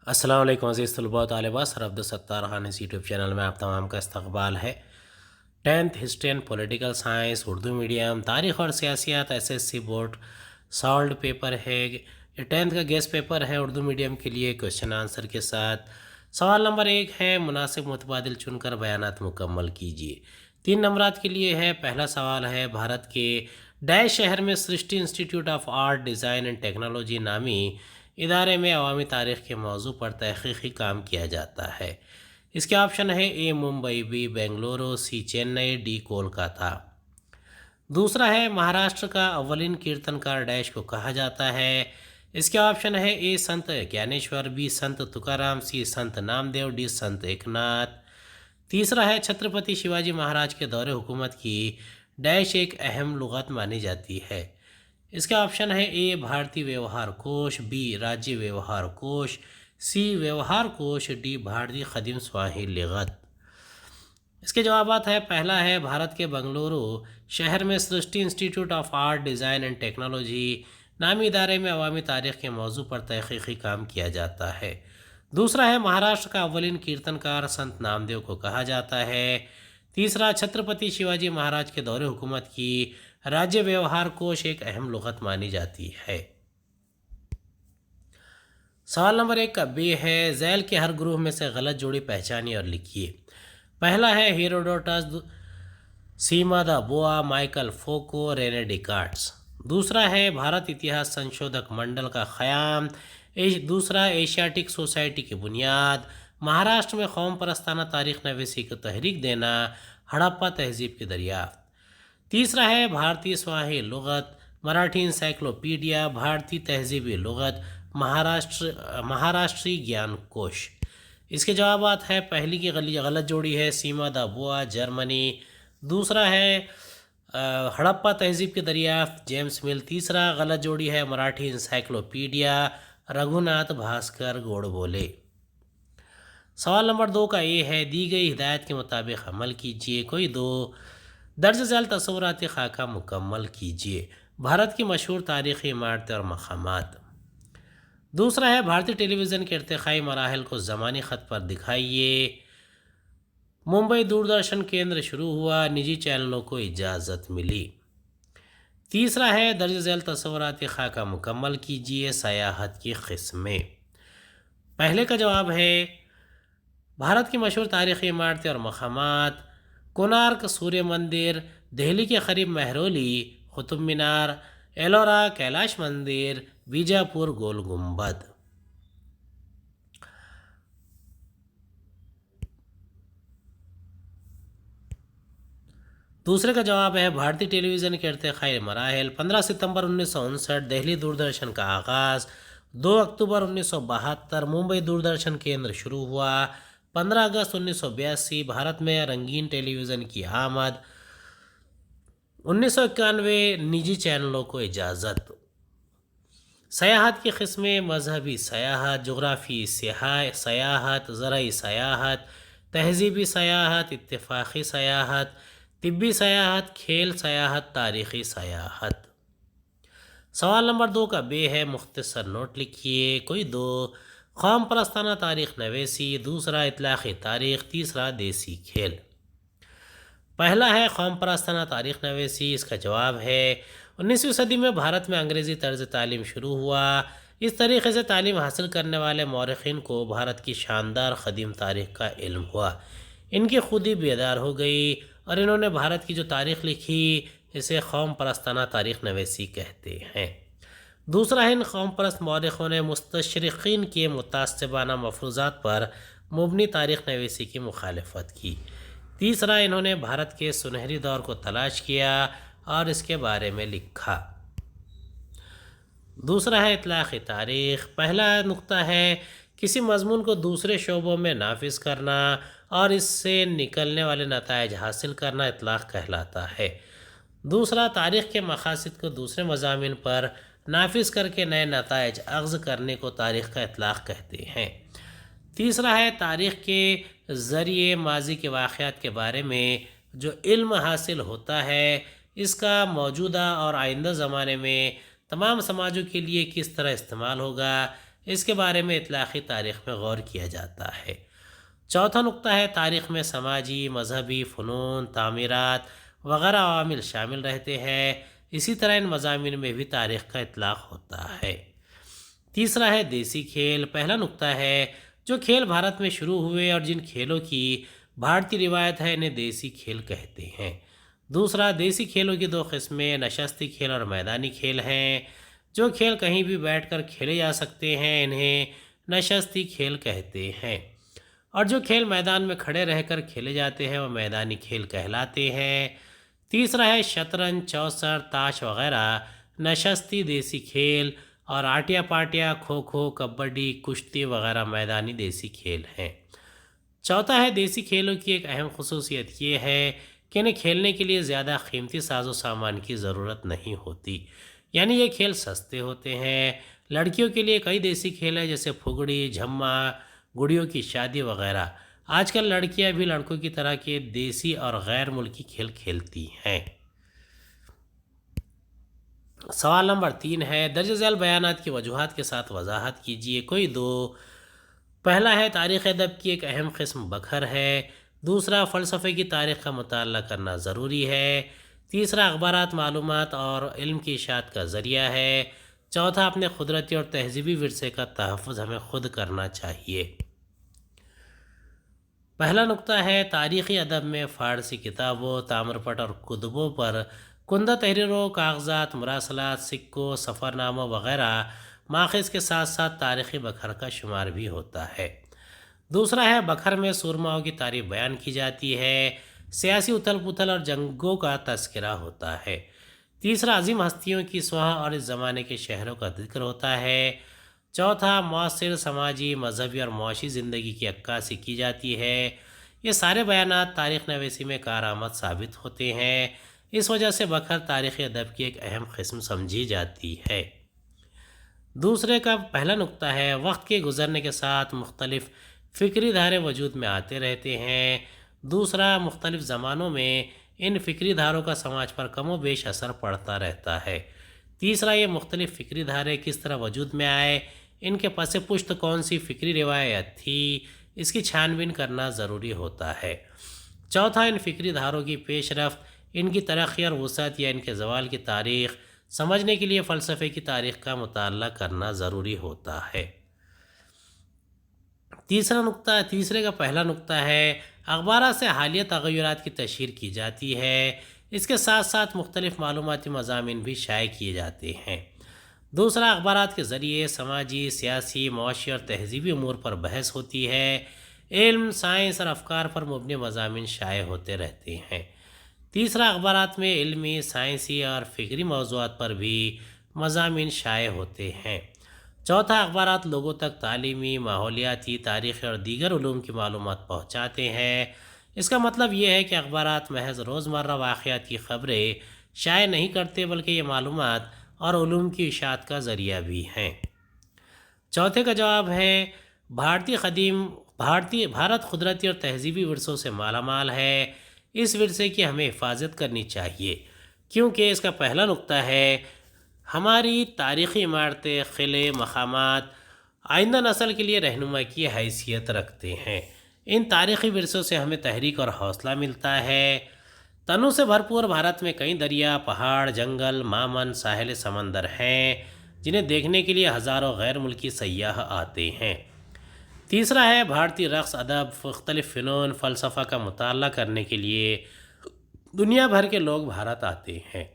السلام علیکم عزیز طلباء و طالبات، سر عبدالستار خان اس یوٹیوب چینل میں آپ تمام کا استقبال ہے۔ 10th history and political science Urdu medium, تاریخ اور سیاسیات SSC بورڈ سالڈ پیپر ہے۔ یہ 10th کا گیس پیپر ہے اردو میڈیم کے لیے، کوشچن آنسر کے ساتھ۔ سوال نمبر 1 ہے، مناسب متبادل چن کر بیانات مکمل کیجیے۔ 3 نمبرات کے لیے ہے۔ پہلا سوال ہے، بھارت کے ڈائش شہر میں Srishti institute of art design and technology نامی ادارے میں عوامی تاریخ کے موضوع پر تحقیقی کام کیا جاتا ہے۔ اس کے آپشن ہے A Mumbai, B Bengaluru, C Chennai, D Kolkata. دوسرا ہے، مہاراشٹر کا اولین کیرتنکار ڈیش کو کہا جاتا ہے۔ اس کے آپشن ہے A سنت گیانیشور، B سنت تکارام، C سنت نامدیو، D سنت ایکناتھ۔ تیسرا ہے، چھترپتی شیواجی مہاراج کے دور حکومت کی ڈیش ایک اہم لغت مانی جاتی ہے۔ اس کا آپشن ہے A بھارتی ویوہار کوش، B راجیہ ویوہار کوش، C ویوہار کوش، D بھارتی قدیم سواحلی لغت۔ اس کے جوابات ہے۔ پہلا ہے، بھارت کے بنگلورو شہر میں Srishti institute of art design and technology نامی ادارے میں عوامی تاریخ کے موضوع پر تحقیقی کام کیا جاتا ہے۔ دوسرا ہے، مہاراشٹر کا اولین کیرتنکار سنت نامدیو کو کہا جاتا ہے۔ تیسرا، چھترپتی شیواجی مہاراج کے دور حکومت کی راجیہ ویوہار کوش ایک اہم لغت مانی جاتی ہے۔ سوال نمبر 1 کا B ہے، ذیل کے ہر گروہ میں سے غلط جوڑی پہچانیے اور لکھیے۔ پہلا ہے ہیروڈوٹس، سیما دا بوا، مائیکل فوکو، رینے ڈیکارٹس۔ دوسرا ہے، بھارت اتہاس سنشودھک منڈل کا قیام۔ دوسرا، ایشیاٹک سوسائٹی کی بنیاد۔ مہاراشٹر میں قوم پرستانہ تاریخ نویسی کو تحریک دینا۔ ہڑپا تہذیب کی دریافت۔ تیسرا ہے، بھارتی سواحلی لغت، مراٹھی انسائکلوپیڈیا، بھارتی تہذیبی لغت، مہاراشٹری گیان کوش۔ اس کے جوابات ہے۔ پہلی کی غلط جوڑی ہے سیما دا بوا، جرمنی۔ دوسرا ہے ہڑپا تہذیب کی دریافت، جیمس مل۔ تیسرا غلط جوڑی ہے مراٹھی انسائکلوپیڈیا، رگھوناتھ بھاسکر گوڑ بولے۔ سوال نمبر 2 کا A ہے، دی گئی ہدایت کے مطابق عمل کیجیے۔ کوئی 2 درج ذیل تصوراتی خاکہ مکمل کیجیے۔ بھارت کی مشہور تاریخی عمارتیں اور مقامات۔ دوسرا ہے، بھارتی ٹیلی ویژن کے ارتقائی مراحل کو زمانی خط پر دکھائیے۔ ممبئی دوردرشن کیندر شروع ہوا، نجی چینلوں کو اجازت ملی۔ تیسرا ہے، درج ذیل تصوراتی خاکہ مکمل کیجیے۔ سیاحت کی قسمیں۔ پہلے کا جواب ہے، بھارت کی مشہور تاریخی عمارتیں اور مقامات، کونارک سوریہ مندر، دہلی کے قریب مہرولی، قطب مینار، ایلورا کیلاش مندر، بیجاپور گول گنبد۔ دوسرے کا جواب ہے، بھارتی ٹیلی ویژن کے ارتقائی مراحل۔ 15 ستمبر 1959 دہلی دوردرشن کا آغاز۔ 2 اکتوبر 1972 ممبئی دوردرشن کیندر شروع ہوا۔ 15 اگست 1982 بھارت میں رنگین ٹیلی ویژن کی آمد۔ 1991 نجی چینلوں کو اجازت۔ سیاحت کی قسمیں، مذہبی سیاحت، جغرافی سیاحت، زرعی سیاحت، تہذیبی سیاحت، اتفاقی سیاحت، طبی سیاحت، کھیل سیاحت، تاریخی سیاحت۔ سوال نمبر 2 کا B ہے، مختصر نوٹ لکھیے۔ کوئی 2 قوم پرستانہ تاریخ نویسی، دوسرا اطلاقی تاریخ، تیسرا دیسی کھیل۔ پہلا ہے قوم پرستانہ تاریخ نویسی۔ اس کا جواب ہے، 19ویں صدی میں بھارت میں انگریزی طرز تعلیم شروع ہوا۔ اس طریقے سے تعلیم حاصل کرنے والے مورخین کو بھارت کی شاندار قدیم تاریخ کا علم ہوا۔ ان کی خودی بیدار ہو گئی اور انہوں نے بھارت کی جو تاریخ لکھی اسے قوم پرستانہ تاریخ نویسی کہتے ہیں۔ دوسرا ہے، ان قوم پرست مورخوں نے مستشرقین کے متعصبانہ مفروضات پر مبنی تاریخ نویسی کی مخالفت کی۔ تیسرا، انہوں نے بھارت کے سنہری دور کو تلاش کیا اور اس کے بارے میں لکھا۔ دوسرا ہے اطلاقی تاریخ۔ پہلا نقطہ ہے، کسی مضمون کو دوسرے شعبوں میں نافذ کرنا اور اس سے نکلنے والے نتائج حاصل کرنا اطلاق کہلاتا ہے۔ دوسرا، تاریخ کے مقاصد کو دوسرے مضامین پر نافذ کر کے نئے نتائج اخذ کرنے کو تاریخ کا اطلاق کہتے ہیں۔ تیسرا ہے، تاریخ کے ذریعے ماضی کے واقعات کے بارے میں جو علم حاصل ہوتا ہے اس کا موجودہ اور آئندہ زمانے میں تمام سماجوں کے لیے کس طرح استعمال ہوگا، اس کے بارے میں اطلاقی تاریخ میں غور کیا جاتا ہے۔ چوتھا نقطہ ہے تاریخ میں سماجی، مذہبی، فنون، تعمیرات وغیرہ عوامل شامل رہتے ہیں، اسی طرح ان مضامین میں بھی تاریخ کا اطلاق ہوتا ہے۔ تیسرا ہے دیسی کھیل۔ پہلا نقطہ ہے جو کھیل بھارت میں شروع ہوئے اور جن کھیلوں کی بھارتی روایت ہے انہیں دیسی کھیل کہتے ہیں۔ دوسرا، دیسی کھیلوں کی دو قسمیں نشستی کھیل اور میدانی کھیل ہیں۔ جو کھیل کہیں بھی بیٹھ کر کھیلے جا سکتے ہیں انہیں نشستی کھیل کہتے ہیں، اور جو کھیل میدان میں کھڑے رہ کر کھیلے جاتے ہیں وہ میدانی کھیل کہلاتے ہیں۔ تیسرا ہے شطرنج، چوسر، تاش وغیرہ نشستی دیسی کھیل، اور آٹیا پاٹیا، کھوکھو، کبڈی، کشتی وغیرہ میدانی دیسی کھیل ہیں۔ چوتھا ہے دیسی کھیلوں کی ایک اہم خصوصیت یہ ہے کہ انہیں کھیلنے کے لیے زیادہ قیمتی ساز و سامان کی ضرورت نہیں ہوتی، یعنی یہ کھیل سستے ہوتے ہیں۔ لڑکیوں کے لیے کئی دیسی کھیل ہیں جیسے پھگڑی، جھما، گڑیوں کی شادی وغیرہ۔ آج کل لڑکیاں بھی لڑکوں کی طرح کے دیسی اور غیر ملکی کھیل کھیلتی ہیں۔ سوال نمبر 3 ہے درج ذیل بیانات کی وجوہات کے ساتھ وضاحت کیجیے، کوئی دو۔ پہلا ہے تاریخ ادب کی ایک اہم قسم بکھر ہے۔ دوسرا، فلسفے کی تاریخ کا مطالعہ کرنا ضروری ہے۔ تیسرا، اخبارات معلومات اور علم کی اشاعت کا ذریعہ ہے۔ چوتھا، اپنے قدرتی اور تہذیبی ورثے کا تحفظ ہمیں خود کرنا چاہیے۔ پہلا نقطہ ہے تاریخی ادب میں فارسی کتابوں، تامرپٹ اور کتبوں پر کندہ تحریروں، کاغذات، مراسلات، سکوں، سفر ناموں وغیرہ ماخذ کے ساتھ ساتھ تاریخی بکھر کا شمار بھی ہوتا ہے۔ دوسرا ہے بکھر میں سورماؤں کی تعریف بیان کی جاتی ہے، سیاسی اتھل پتھل اور جنگوں کا تذکرہ ہوتا ہے۔ تیسرا، عظیم ہستیوں کی سوانح اور اس زمانے کے شہروں کا ذکر ہوتا ہے۔ چوتھا، معاصر سماجی، مذہبی اور معاشی زندگی کی عکاسی کی جاتی ہے۔ یہ سارے بیانات تاریخ نویسی میں کارآمد ثابت ہوتے ہیں، اس وجہ سے بکھر تاریخی ادب کی ایک اہم قسم سمجھی جاتی ہے۔ دوسرے کا پہلا نقطہ ہے وقت کے گزرنے کے ساتھ مختلف فکری دھارے وجود میں آتے رہتے ہیں۔ دوسرا، مختلف زمانوں میں ان فکری دھاروں کا سماج پر کم و بیش اثر پڑتا رہتا ہے۔ تیسرا، یہ مختلف فکری دھارے کس طرح وجود میں آئے، ان کے پس پشت کون سی فکری روایت تھی، اس کی چھان بین کرنا ضروری ہوتا ہے۔ چوتھا، ان فکری دھاروں کی پیش رفت، ان کی ترقی اور وسعت یا ان کے زوال کی تاریخ سمجھنے کے لیے فلسفے کی تاریخ کا مطالعہ کرنا ضروری ہوتا ہے۔ تیسرے کا پہلا نقطہ ہے اخبارات سے حالیہ تغیرات کی تشہیر کی جاتی ہے، اس کے ساتھ ساتھ مختلف معلوماتی مضامین بھی شائع کیے جاتے ہیں۔ دوسرا، اخبارات کے ذریعے سماجی، سیاسی، معاشی اور تہذیبی امور پر بحث ہوتی ہے، علم، سائنس اور افکار پر مبنی مضامین شائع ہوتے رہتے ہیں۔ تیسرا، اخبارات میں علمی، سائنسی اور فکری موضوعات پر بھی مضامین شائع ہوتے ہیں۔ چوتھا، اخبارات لوگوں تک تعلیمی، ماحولیاتی، تاریخی اور دیگر علوم کی معلومات پہنچاتے ہیں۔ اس کا مطلب یہ ہے کہ اخبارات محض روزمرہ واقعات کی خبریں شائع نہیں کرتے بلکہ یہ معلومات اور علوم کی اشاعت کا ذریعہ بھی ہیں۔ چوتھے کا جواب ہے بھارت قدرتی اور تہذیبی ورثوں سے مالا مال ہے، اس ورثے کی ہمیں حفاظت کرنی چاہیے، کیونکہ اس کا پہلا نقطہ ہے ہماری تاریخی عمارتیں، قلعے، مقامات آئندہ نسل کے لیے رہنما کی حیثیت رکھتے ہیں۔ ان تاریخی ورثوں سے ہمیں تحریک اور حوصلہ ملتا ہے۔ تنوع سے بھرپور بھارت میں کئی دریا، پہاڑ، جنگل، مامن، ساحل سمندر ہیں جنہیں دیکھنے کے لیے ہزاروں غیر ملکی سیاح آتے ہیں۔ تیسرا ہے بھارتی رقص، ادب، مختلف فنون، فلسفہ کا مطالعہ کرنے کے لیے دنیا بھر کے لوگ بھارت آتے ہیں۔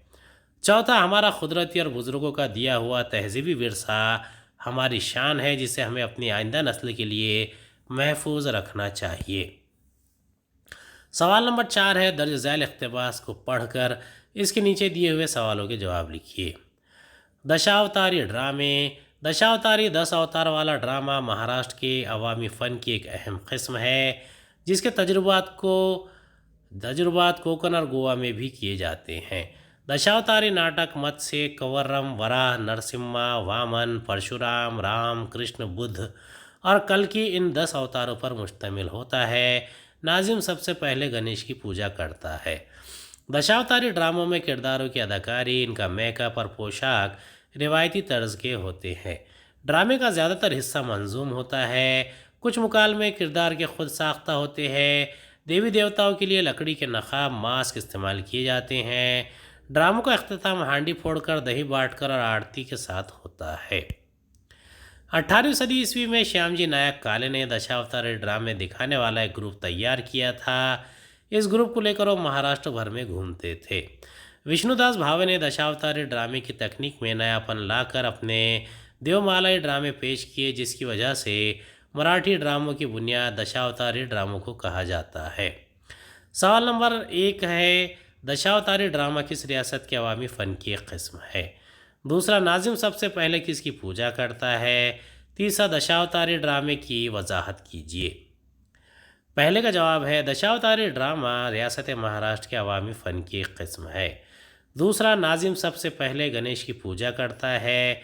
چوتھا، ہمارا قدرتی اور بزرگوں کا دیا ہوا تہذیبی ورثہ ہماری شان ہے جسے ہمیں اپنی آئندہ نسل کے لیے محفوظ رکھنا چاہیے۔ سوال نمبر 4 ہے درج ذیل اقتباس کو پڑھ کر اس کے نیچے دیے ہوئے سوالوں کے جواب لکھیے۔ دشاوتاری ڈرامے۔ دشاوتاری 10 اوتار والا ڈرامہ مہاراشٹر کے عوامی فن کی ایک اہم قسم ہے جس کے تجربات کوکن اور گوا میں بھی کیے جاتے ہیں۔ دشاوتاری ناٹک متسیہ، کورم، وراہ، نرسمہا، وامن، پرشورام، رام، کرشن، بدھ اور کلکی ان 10 اوتاروں پر مشتمل ہوتا ہے۔ ناظم سب سے پہلے گنیش کی پوجا کرتا ہے۔ دشاوتاری ڈراموں میں کرداروں کی اداکاری، ان کا میک اپ اور پوشاک روایتی طرز کے ہوتے ہیں۔ ڈرامے کا زیادہ تر حصہ منظوم ہوتا ہے، کچھ مکالمے کردار کے خود ساختہ ہوتے ہیں۔ دیوی دیوتاؤں کے لیے لکڑی کے نقاب ماسک استعمال کیے جاتے ہیں۔ ڈراموں کا اختتام ہانڈی پھوڑ کر، دہی بانٹ کر اور آرتی کے ساتھ ہوتا ہے۔ 18ویں صدی عیسوی میں شیام جی نائک کالے نے دشاوتاری ڈرامے دکھانے والا ایک گروپ تیار کیا تھا۔ اس گروپ کو لے کر وہ مہاراشٹر بھر میں گھومتے تھے۔ وشنو داس بھاوے نے دشاوتاری ڈرامے کی تکنیک میں نیا پن لا کر اپنے دیومالائی ڈرامے پیش کیے، جس کی وجہ سے مراٹھی ڈراموں کی بنیاد دشاوتاری ڈراموں کو کہا جاتا ہے۔ سوال نمبر 1 ہے، دشاوتاری ڈرامہ کس ریاست کے عوامی فن کی ایک قسم ہے؟ دوسرا، ناظم سب سے پہلے کس کی پوجا کرتا ہے؟ تیسرا، دشاوتاری ڈرامے کی وضاحت کیجیے۔ پہلے کا جواب ہے، دشاوتاری ڈرامہ ریاست مہاراشٹر کے عوامی فن کی ایک قسم ہے۔ دوسرا، ناظم سب سے پہلے گنیش کی پوجا کرتا ہے۔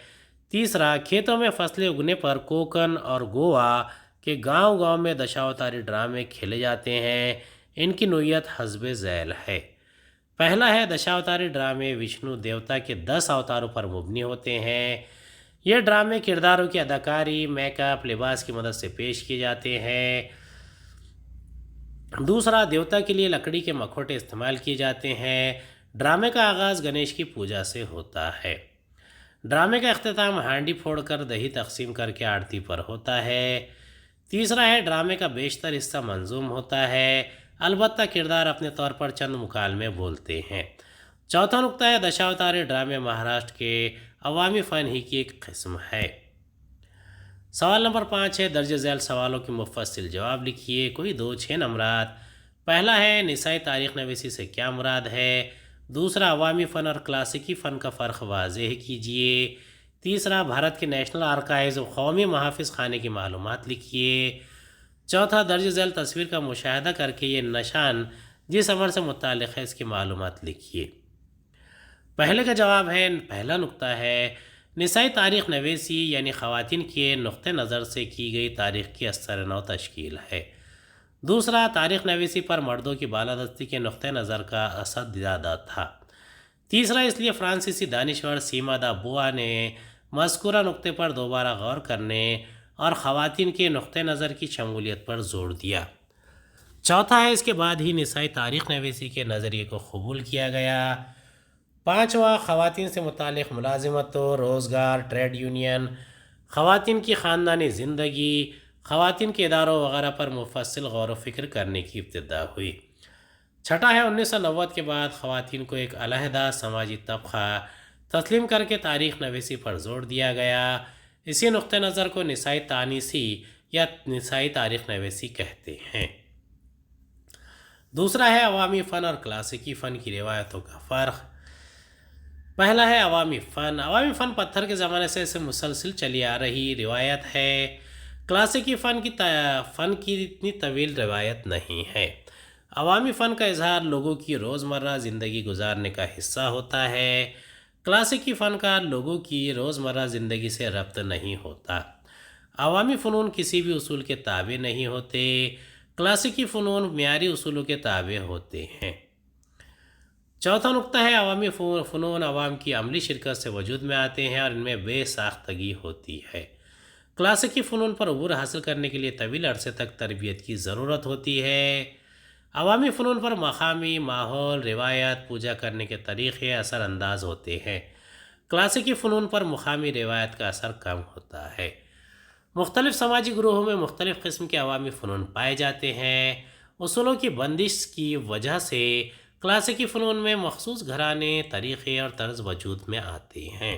تیسرا، کھیتوں میں فصلیں اگنے پر کوکن اور گوا کے گاؤں گاؤں میں دشاوتاری ڈرامے کھیلے جاتے ہیں۔ ان کی نوعیت حسب ذیل ہے۔ پہلا ہے، دشاوتاری ڈرامے وشنو دیوتا کے 10 اوتاروں پر مبنی ہوتے ہیں۔ یہ ڈرامے کرداروں کی اداکاری، میک اپ، لباس کی مدد سے پیش کیے جاتے ہیں۔ دوسرا، دیوتا کے لیے لکڑی کے مکھوٹے استعمال کیے جاتے ہیں۔ ڈرامے کا آغاز گنیش کی پوجا سے ہوتا ہے۔ ڈرامے کا اختتام ہانڈی پھوڑ کر، دہی تقسیم کر کے آرتی پر ہوتا ہے۔ تیسرا ہے، ڈرامے کا بیشتر حصہ منظوم ہوتا ہے، البتہ کردار اپنے طور پر چند مکالمے بولتے ہیں۔ چوتھا نقطہ ہے، دشاوتاری ڈرامے مہاراشٹر کے عوامی فن ہی کی ایک قسم ہے۔ سوال نمبر 5 ہے، درج ذیل سوالوں کے مفصل جواب لکھیے۔ کوئی 6 نمبرات۔ پہلا ہے، نسائی تاریخ نویسی سے کیا مراد ہے؟ دوسرا، عوامی فن اور کلاسیکی فن کا فرق واضح کیجیے۔ تیسرا، بھارت کے نیشنل آرکائیوز و قومی محافظ خانے کی معلومات لکھیے۔ چوتھا، درج ذیل تصویر کا مشاہدہ کر کے یہ نشان جس عمل سے متعلق ہے اس کی معلومات لکھیے۔ پہلے کا جواب ہے، پہلا نقطہ ہے، نسائی تاریخ نویسی یعنی خواتین کے نقطہ نظر سے کی گئی تاریخ کی اثر نو تشکیل ہے۔ دوسرا، تاریخ نویسی پر مردوں کی بالادستی کے نقطہ نظر کا اثر زیادہ تھا۔ تیسرا، اس لیے فرانسیسی دانشور سیما دا بوا نے مذکورہ نقطے پر دوبارہ غور کرنے اور خواتین کے نقطہ نظر کی شمولیت پر زور دیا۔ چوتھا ہے، اس کے بعد ہی نسائی تاریخ نویسی کے نظریے کو قبول کیا گیا۔ پانچواں، خواتین سے متعلق ملازمت و روزگار، ٹریڈ یونین، خواتین کی خاندانی زندگی، خواتین کے اداروں وغیرہ پر مفصل غور و فکر کرنے کی ابتدا ہوئی۔ چھٹا ہے، 1990 کے بعد خواتین کو ایک علیحدہ سماجی طبقہ تسلیم کر کے تاریخ نویسی پر زور دیا گیا۔ اسی نقطہ نظر کو نسائی تانیسی یا نسائی تاریخ نویسی کہتے ہیں۔ دوسرا ہے، عوامی فن اور کلاسیکی فن کی روایتوں کا فرق۔ پہلا ہے، عوامی فن۔ عوامی فن پتھر کے زمانے سے مسلسل چلی آ رہی روایت ہے۔ کلاسیکی فن کی اتنی طویل روایت نہیں ہے۔ عوامی فن کا اظہار لوگوں کی روزمرہ زندگی گزارنے کا حصہ ہوتا ہے۔ کلاسیکی فن کا لوگوں کی روزمرہ زندگی سے ربط نہیں ہوتا۔ عوامی فنون کسی بھی اصول کے تابع نہیں ہوتے۔ کلاسیکی فنون معیاری اصولوں کے تابع ہوتے ہیں۔ چوتھا نقطہ ہے، عوامی فنون عوام کی عملی شرکت سے وجود میں آتے ہیں اور ان میں بے ساختگی ہوتی ہے۔ کلاسیکی فنون پر عبور حاصل کرنے کے لیے طویل عرصے تک تربیت کی ضرورت ہوتی ہے۔ عوامی فنون پر مقامی ماحول، روایت، پوجا کرنے کے طریقے اثر انداز ہوتے ہیں۔ کلاسیکی فنون پر مقامی روایت کا اثر کم ہوتا ہے۔ مختلف سماجی گروہوں میں مختلف قسم کے عوامی فنون پائے جاتے ہیں۔ اصولوں کی بندش کی وجہ سے کلاسیکی فنون میں مخصوص گھرانے، طریقے اور طرز وجود میں آتے ہیں۔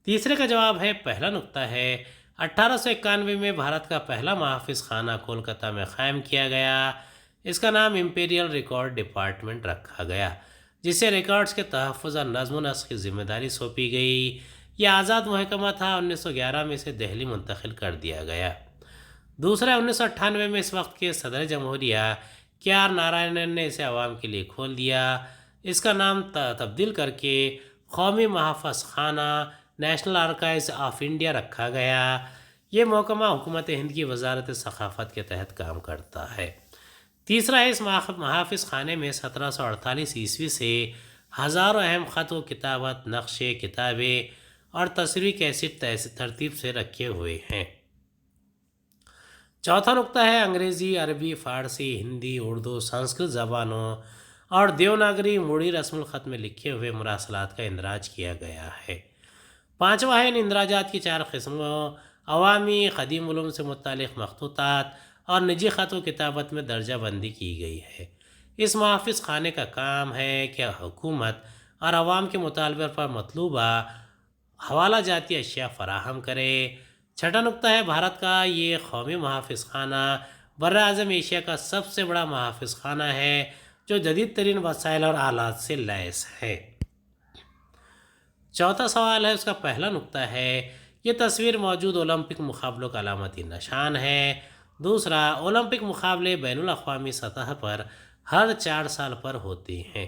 تیسرے کا جواب ہے، پہلا نقطہ ہے، 1891 میں بھارت کا پہلا محافظ خانہ کولکتہ میں قائم کیا گیا۔ اس کا نام امپیریل ریکارڈ ڈپارٹمنٹ رکھا گیا، جسے ریکارڈز کے تحفظ اور نظم و نسق کی ذمہ داری سونپی گئی۔ یہ آزاد محکمہ تھا، 1911 میں اسے دہلی منتقل کر دیا گیا۔ دوسرا، 1998 میں اس وقت کے صدر جمہوریہ KR نارائنن نے اسے عوام کے لیے کھول دیا۔ اس کا نام تبدیل کر کے قومی محافظ خانہ نیشنل آرکائیوز آف انڈیا رکھا گیا۔ یہ محکمہ حکومت ہند کی وزارت ثقافت کے تحت کام کرتا ہے۔ تیسرا ہے، اس محافظ خانے میں 1748 عیسوی سے ہزاروں اہم خط و کتابت، نقشے، کتابیں اور تصویری کیسٹ ترتیب سے رکھے ہوئے ہیں۔ چوتھا نقطہ ہے انگریزی، عربی، فارسی، ہندی، اردو، سنسکرت زبانوں اور دیوناگری موڑی رسم الخط میں لکھے ہوئے مراسلات کا اندراج کیا گیا ہے۔ پانچواں ہے ان اندراجات کی 4 قسموں: عوامی، قدیم علوم سے متعلق مخطوطات اور نجی خط و کتابت میں درجہ بندی کی گئی ہے۔ اس محافظ خانے کا کام ہے کہ حکومت اور عوام کے مطالبے پر مطلوبہ حوالہ جاتی اشیاء فراہم کرے۔ چھٹا نقطہ ہے بھارت کا یہ قومی محافظ خانہ براعظم ایشیا کا سب سے بڑا محافظ خانہ ہے جو جدید ترین وسائل اور آلات سے لیس ہے۔ چوتھا سوال ہے، اس کا پہلا نقطہ ہے یہ تصویر موجود اولمپک مقابلوں کا علامتی نشان ہے۔ دوسرا، اولمپک مقابلے بین الاقوامی سطح پر ہر 4 سال پر ہوتے ہیں۔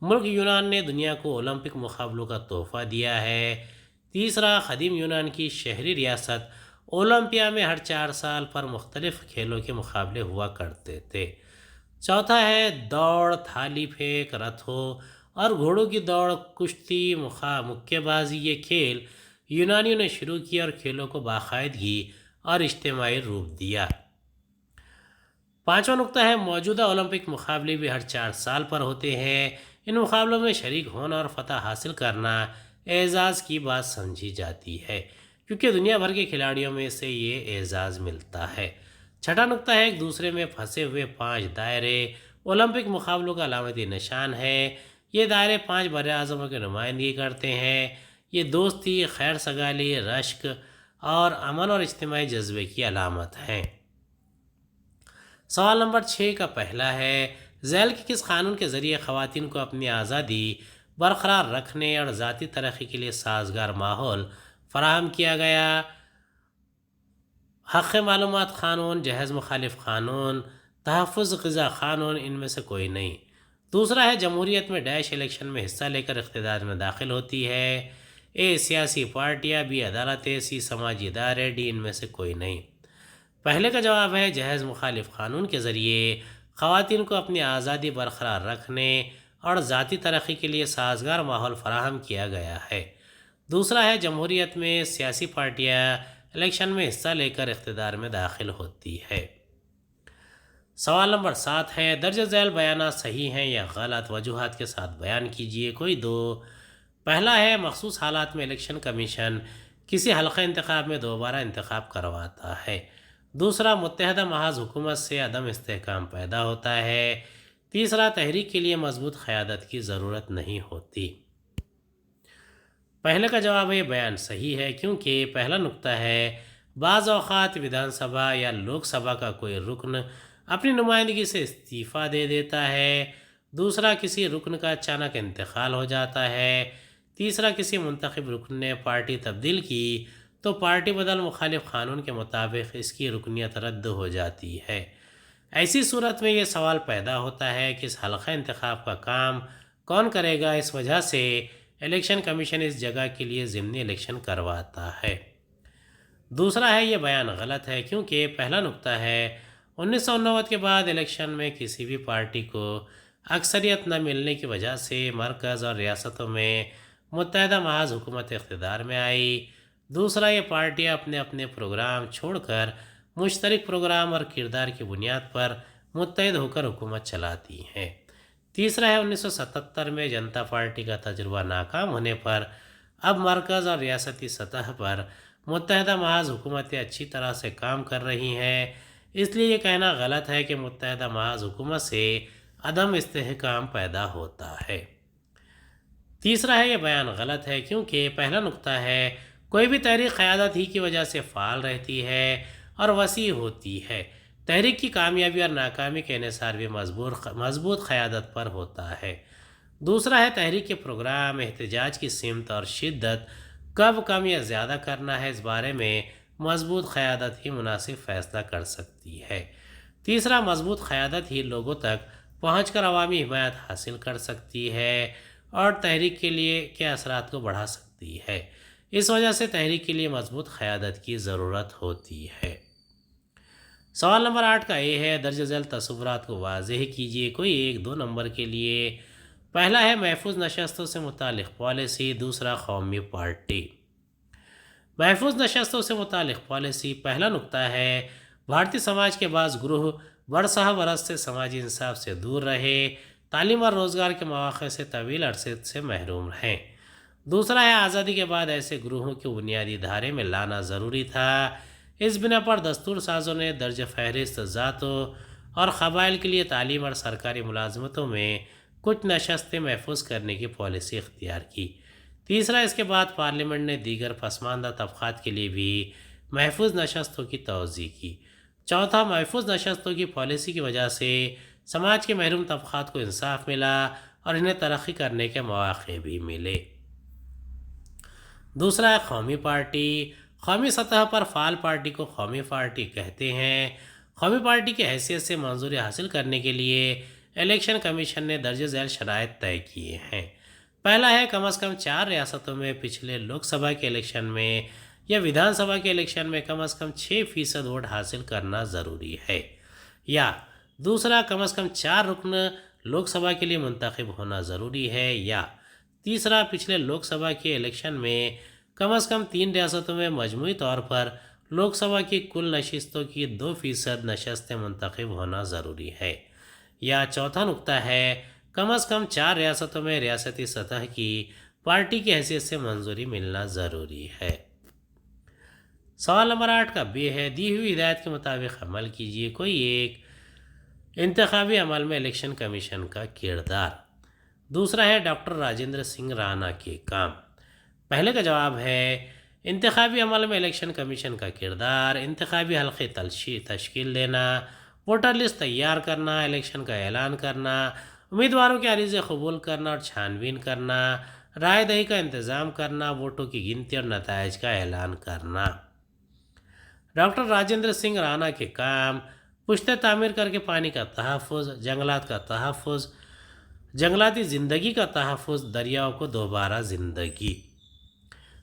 ملک یونان نے دنیا کو اولمپک مقابلوں کا تحفہ دیا ہے۔ تیسرا، قدیم یونان کی شہری ریاست اولمپیا میں ہر 4 سال پر مختلف کھیلوں کے مقابلے ہوا کرتے تھے۔ چوتھا ہے دوڑ، تھالی پھینک، رتھوں اور گھوڑوں کی دوڑ، کشتی، مکے بازی، یہ کھیل یونانیوں نے شروع کیے اور کھیلوں کو باقاعدگی اور اجتماعی روپ دیا۔ پانچواں نقطہ ہے موجودہ اولمپک مقابلے بھی ہر 4 سال پر ہوتے ہیں۔ ان مقابلوں میں شریک ہونا اور فتح حاصل کرنا اعزاز کی بات سمجھی جاتی ہے کیونکہ دنیا بھر کے کھلاڑیوں میں سے یہ اعزاز ملتا ہے۔ چھٹا نقطہ ہے ایک دوسرے میں پھنسے ہوئے 5 دائرے اولمپک مقابلوں کا علامتی نشان ہے۔ یہ دائرے 5 براعظموں کی نمائندگی کرتے ہیں۔ یہ دوستی، خیر سگالی، رشک اور امن اور اجتماعی جذبے کی علامت ہیں۔ سوال نمبر 6 کا پہلا ہے ذیل کے کس قانون کے ذریعے خواتین کو اپنی آزادی برقرار رکھنے اور ذاتی ترقی کے لیے سازگار ماحول فراہم کیا گیا؟ حق معلومات قانون، جہیز مخالف قانون، تحفظ غذا قانون، ان میں سے کوئی نہیں۔ دوسرا ہے جمہوریت میں ڈیش الیکشن میں حصہ لے کر اقتدار میں داخل ہوتی ہے۔ اے سیاسی پارٹیاں، بی عدالتیں، سی سماجی ادارے، ڈی ان میں سے کوئی نہیں۔ پہلے کا جواب ہے جہیز مخالف قانون کے ذریعے خواتین کو اپنی آزادی برقرار رکھنے اور ذاتی ترقی کے لیے سازگار ماحول فراہم کیا گیا ہے۔ دوسرا ہے جمہوریت میں سیاسی پارٹیاں الیکشن میں حصہ لے کر اقتدار میں داخل ہوتی ہے۔ سوال نمبر 7 ہے درج ذیل بیانات صحیح ہیں یا غلط؟ وجوہات کے ساتھ بیان کیجیے، کوئی 2۔ پہلا ہے مخصوص حالات میں الیکشن کمیشن کسی حلقہ انتخاب میں دوبارہ انتخاب کرواتا ہے۔ دوسرا، متحدہ محاذ حکومت سے عدم استحکام پیدا ہوتا ہے۔ تیسرا، تحریک کے لیے مضبوط قیادت کی ضرورت نہیں ہوتی۔ پہلے کا جواب ہے یہ بیان صحیح ہے کیونکہ پہلا نقطہ ہے بعض اوقات ویدھان سبھا یا لوک سبھا کا کوئی رکن اپنی نمائندگی سے استعفیٰ دے دیتا ہے۔ دوسرا، کسی رکن کا اچانک انتقال ہو جاتا ہے۔ تیسرا، کسی منتخب رکن نے پارٹی تبدیل کی تو پارٹی بدل مخالف قانون کے مطابق اس کی رکنیت رد ہو جاتی ہے۔ ایسی صورت میں یہ سوال پیدا ہوتا ہے کہ اس حلقہ انتخاب کا کام کون کرے گا؟ اس وجہ سے الیکشن کمیشن اس جگہ کے لیے ضمنی الیکشن کرواتا ہے۔ دوسرا ہے یہ بیان غلط ہے کیونکہ پہلا نقطہ ہے 1989 کے بعد الیکشن میں کسی بھی پارٹی کو اکثریت نہ ملنے کی وجہ سے مرکز اور ریاستوں میں متحدہ محاذ حکومت اقتدار میں آئی۔ دوسرا، یہ پارٹیاں اپنے اپنے پروگرام چھوڑ کر مشترک پروگرام اور کردار کی بنیاد پر متحد ہو کر حکومت چلاتی ہیں۔ تیسرا ہے 1977 میں جنتا پارٹی کا تجربہ ناکام ہونے پر اب مرکز اور ریاستی سطح پر متحدہ محاذ حکومتیں اچھی طرح سے کام کر رہی ہیں، اس لیے یہ کہنا غلط ہے کہ متحدہ محاذ حکومت سے عدم استحکام پیدا ہوتا ہے۔ تیسرا ہے یہ بیان غلط ہے کیونکہ پہلا نقطہ ہے کوئی بھی تحریک قیادت ہی کی وجہ سے فعال رہتی ہے اور وسیع ہوتی ہے۔ تحریک کی کامیابی اور ناکامی کا انحصار بھی مضبوط قیادت پر ہوتا ہے۔ دوسرا ہے تحریک کے پروگرام، احتجاج کی سمت اور شدت کب کم یا زیادہ کرنا ہے، اس بارے میں مضبوط قیادت ہی مناسب فیصلہ کر سکتی ہے۔ تیسرا، مضبوط قیادت ہی لوگوں تک پہنچ کر عوامی حمایت حاصل کر سکتی ہے اور تحریک کے اثرات کو بڑھا سکتی ہے۔ اس وجہ سے تحریک کے لیے مضبوط قیادت کی ضرورت ہوتی ہے۔ سوال نمبر 8 کا یہ ہے درج ذیل تصورات کو واضح کیجیے، کوئی 1-2 نمبر کے لیے۔ پہلا ہے محفوظ نشستوں سے متعلق پالیسی، دوسرا قومی پارٹی۔ محفوظ نشستوں سے متعلق پالیسی۔ پہلا نکتہ ہے بھارتی سماج کے بعض گروہ برسہ برس سے سماجی انصاف سے دور رہے، تعلیم اور روزگار کے مواقع سے طویل عرصے سے محروم ہیں۔ دوسرا ہے آزادی کے بعد ایسے گروہوں کو بنیادی دھارے میں لانا ضروری تھا۔ اس بنا پر دستور سازوں نے درج فہرست ذاتوں اور قبائل کے لیے تعلیم اور سرکاری ملازمتوں میں کچھ نشستیں محفوظ کرنے کی پالیسی اختیار کی۔ تیسرا، اس کے بعد پارلیمنٹ نے دیگر پسماندہ طبقات کے لیے بھی محفوظ نشستوں کی توضیع کی۔ چوتھا، محفوظ نشستوں کی پالیسی کی وجہ سے سماج کے محروم طبقات کو انصاف ملا اور انہیں ترقی کرنے کے مواقع بھی ملے۔ دوسرا ہے قومی پارٹی۔ قومی سطح پر فعال پارٹی کو قومی پارٹی کہتے ہیں۔ قومی پارٹی کی حیثیت سے منظوری حاصل کرنے کے لیے الیکشن کمیشن نے درج ذیل شرائط طے کیے ہیں۔ پہلا ہے کم از کم 4 ریاستوں میں پچھلے لوک سبھا کے الیکشن میں یا ویدھان سبھا کے الیکشن میں کم از کم 6% ووٹ حاصل کرنا ضروری ہے، یا دوسرا کم از کم 4 رکن لوک سبھا کے لیے منتخب ہونا ضروری ہے، یا تیسرا پچھلے لوک سبھا کے الیکشن میں کم از کم 3 ریاستوں میں مجموعی طور پر لوک سبھا کی کل نشستوں کی 2% نشستیں منتخب ہونا ضروری ہے، یا چوتھا نکتہ ہے کم از کم 4 ریاستوں میں ریاستی سطح کی پارٹی کی حیثیت سے منظوری ملنا ضروری ہے۔ سوال نمبر 8 کا بی ہے، دی ہوئی ہدایت کے مطابق عمل کیجیے کوئی ایک انتخابی عمل میں الیکشن کمیشن کا کردار۔ دوسرا ہے ڈاکٹر راجندر سنگھ رانا کے کام۔ پہلے کا جواب ہے انتخابی عمل میں الیکشن کمیشن کا کردار: انتخابی حلقے تشکیل دینا، ووٹر لسٹ تیار کرنا، الیکشن کا اعلان کرنا، امیدواروں کے عریضے قبول کرنا اور چھان بین کرنا، رائے دہی کا انتظام کرنا، ووٹوں کی گنتی اور نتائج کا اعلان کرنا۔ ڈاکٹر راجندر سنگھ رانا کے کام: پشتیں تعمیر کر کے پانی کا تحفظ، جنگلات کا تحفظ، جنگلاتی زندگی کا تحفظ، دریاؤں کو دوبارہ زندگی۔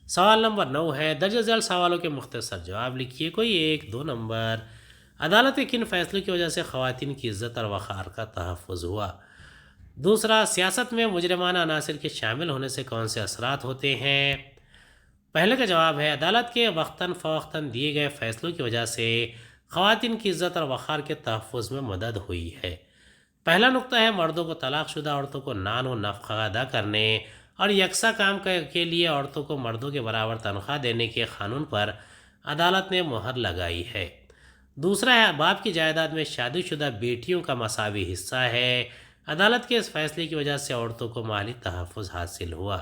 سوال نمبر 9 ہے، درج ذیل سوالوں کے مختصر جواب لکھیے کوئی ایک۔ 2 نمبر، عدالت کے کن فیصلوں کی وجہ سے خواتین کی عزت اور وقار کا تحفظ ہوا؟ دوسرا، سیاست میں مجرمانہ عناصر کے شامل ہونے سے کون سے اثرات ہوتے ہیں؟ پہلے کا جواب ہے عدالت کے وقتاً فوقتاً دیے گئے فیصلوں کی وجہ سے خواتین کی عزت اور وقار کے تحفظ میں مدد ہوئی ہے۔ پہلا نکتہ ہے مردوں کو طلاق شدہ عورتوں کو نان و نفقہ ادا کرنے اور یکساں کام کے لیے عورتوں کو مردوں کے برابر تنخواہ دینے کے قانون پر عدالت نے مہر لگائی ہے۔ دوسرا ہے باپ کی جائیداد میں شادی شدہ بیٹیوں کا مساوی حصہ ہے۔ عدالت کے اس فیصلے کی وجہ سے عورتوں کو مالی تحفظ حاصل ہوا۔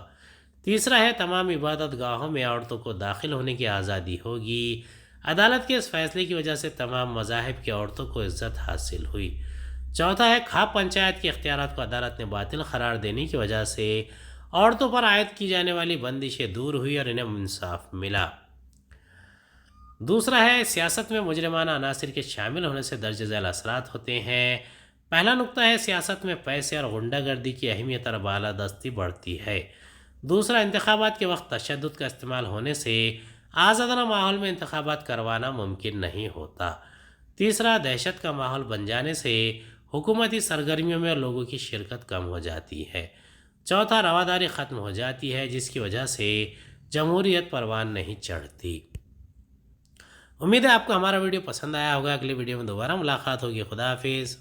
تیسرا ہے تمام عبادت گاہوں میں عورتوں کو داخل ہونے کی آزادی ہوگی۔ عدالت کے اس فیصلے کی وجہ سے تمام مذاہب کی عورتوں کو عزت حاصل ہوئی۔ چوتھا ہے کھاپ پنچایت کے اختیارات کو عدالت نے باطل قرار دینے کی وجہ سے عورتوں پر عائد کی جانے والی بندشیں دور ہوئی اور انہیں انصاف ملا۔ دوسرا ہے سیاست میں مجرمانہ عناصر کے شامل ہونے سے درج ذیل اثرات ہوتے ہیں۔ پہلا نکتہ ہے سیاست میں پیسے اور غنڈہ گردی کی اہمیت اور بالادستی بڑھتی ہے۔ دوسرا، انتخابات کے وقت تشدد کا استعمال ہونے سے آزادانہ ماحول میں انتخابات کروانا ممکن نہیں ہوتا۔ تیسرا، دہشت کا ماحول بن جانے سے حکومتی سرگرمیوں میں لوگوں کی شرکت کم ہو جاتی ہے۔ چوتھا، رواداری ختم ہو جاتی ہے جس کی وجہ سے جمہوریت پروان نہیں چڑھتی۔ امید ہے آپ کو ہمارا ویڈیو پسند آیا ہوگا۔ اگلی ویڈیو میں دوبارہ ملاقات ہوگی۔ خدا حافظ۔